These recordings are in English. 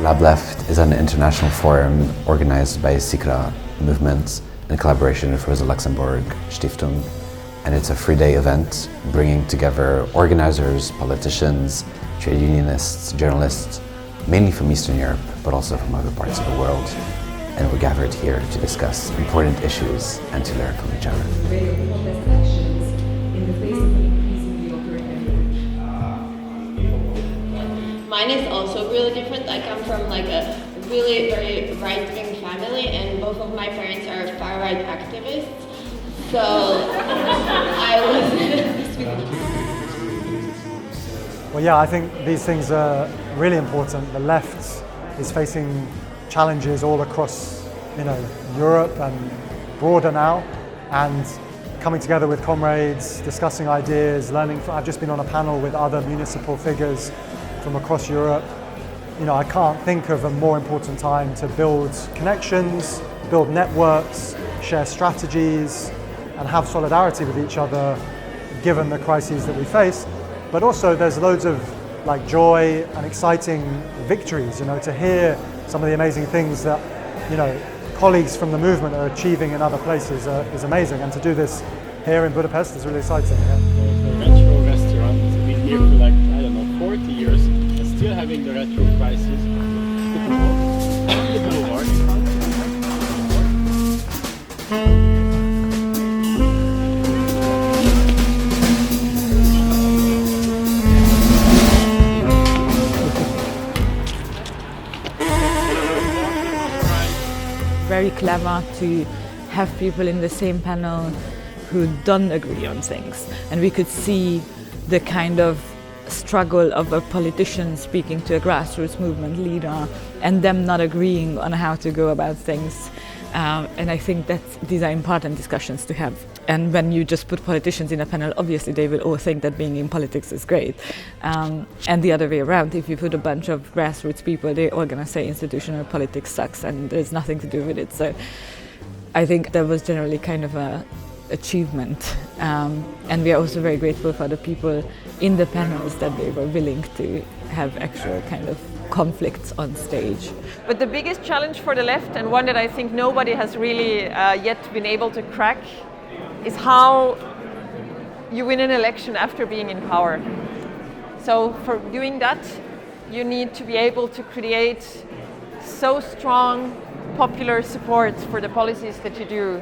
Lab Left is an international forum organized by Szikra movement in collaboration with Rosa Luxemburg Stiftung, and it's a three-day event bringing together organizers, politicians, trade unionists, journalists, mainly from Eastern Europe, but also from other parts of the world. And we're gathered here to discuss important issues and to learn from each other. Mine is also really different. I come from like a really very right-wing family, and both of my parents are far-right activists. So I was. Well, yeah, I think these things are really important. The left is facing challenges all across, Europe and broader now, and coming together with comrades, discussing ideas, learning. I've just been on a panel with other municipal figures from across Europe. I can't think of a more important time to build connections, build networks, share strategies, and have solidarity with each other, given the crises that we face. But also there's loads of joy and exciting victories, to hear some of the amazing things that, colleagues from the movement are achieving in other places is amazing. And to do this here in Budapest is really exciting. Yeah. The retro restaurant has been here for 40 years, and still having the retro crisis. Very clever to have people in the same panel who don't agree on things, and we could see the kind of struggle of a politician speaking to a grassroots movement leader and them not agreeing on how to go about things, and I think that these are important discussions to have. And when you just put politicians in a panel, obviously they will all think that being in politics is great, and the other way around, if you put a bunch of grassroots people, they're all going to say institutional politics sucks and there's nothing to do with it. So I think that was generally kind of a achievement, and we are also very grateful for the people in the panels that they were willing to have actual kind of conflicts on stage. But the biggest challenge for the left, and one that I think nobody has really yet been able to crack, is how you win an election after being in power. So for doing that, you need to be able to create so strong popular support for the policies that you do,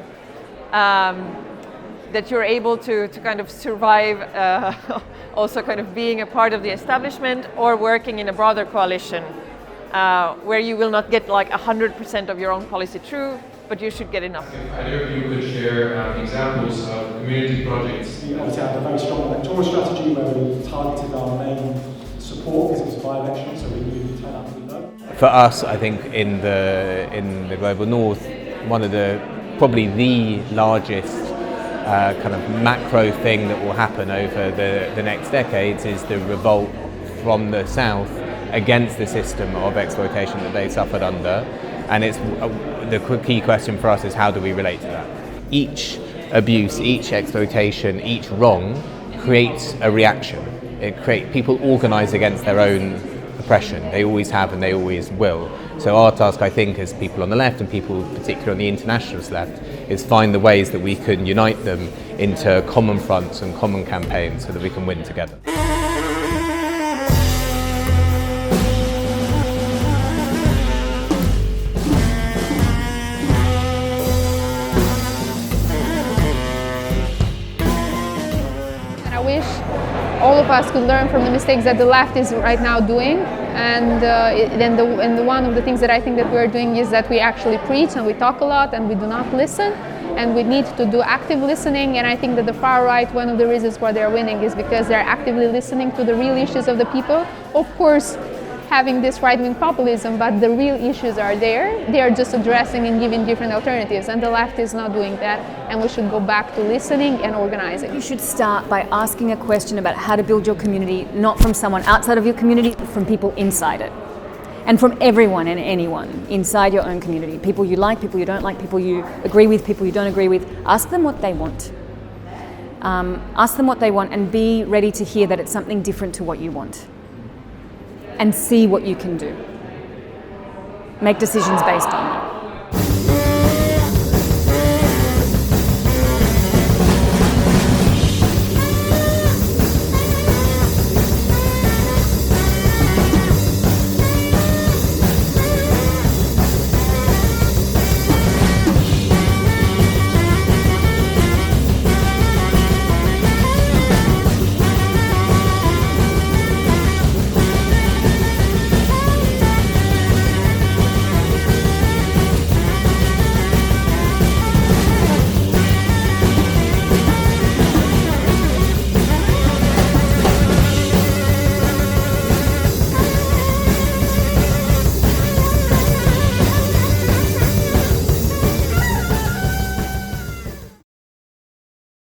that you're able to kind of survive also kind of being a part of the establishment or working in a broader coalition where you will not get 100% of your own policy through, but you should get enough. Either of you could share examples of community projects. We obviously had a very strong electoral strategy where we targeted our main support because it was a by-election, so we knew who turned out to be low. For us, I think in the global north, one of probably the largest kind of macro thing that will happen over the next decades is the revolt from the south against the system of exploitation that they suffered under. And it's the key question for us is how do we relate to that? Each abuse, each exploitation, each wrong creates a reaction. People organise against their own oppression. They always have and they always will. So our task, I think, as people on the left and people particularly on the internationalist left, is find the ways that we can unite them into common fronts and common campaigns so that we can win together. All of us could learn from the mistakes that the left is right now doing, and one of the things that I think that we're doing is that we actually preach and we talk a lot and we do not listen, and we need to do active listening. And I think that the far right, one of the reasons why they're winning is because they're actively listening to the real issues of the people. Of course, having this right-wing populism, but the real issues are there. They are just addressing and giving different alternatives, and the left is not doing that, and we should go back to listening and organizing. You should start by asking a question about how to build your community, not from someone outside of your community, but from people inside it. And from everyone and anyone inside your own community. People you like, people you don't like, people you agree with, people you don't agree with. Ask them what they want. Ask them what they want and be ready to hear that it's something different to what you want. And see what you can do. make decisions based on that.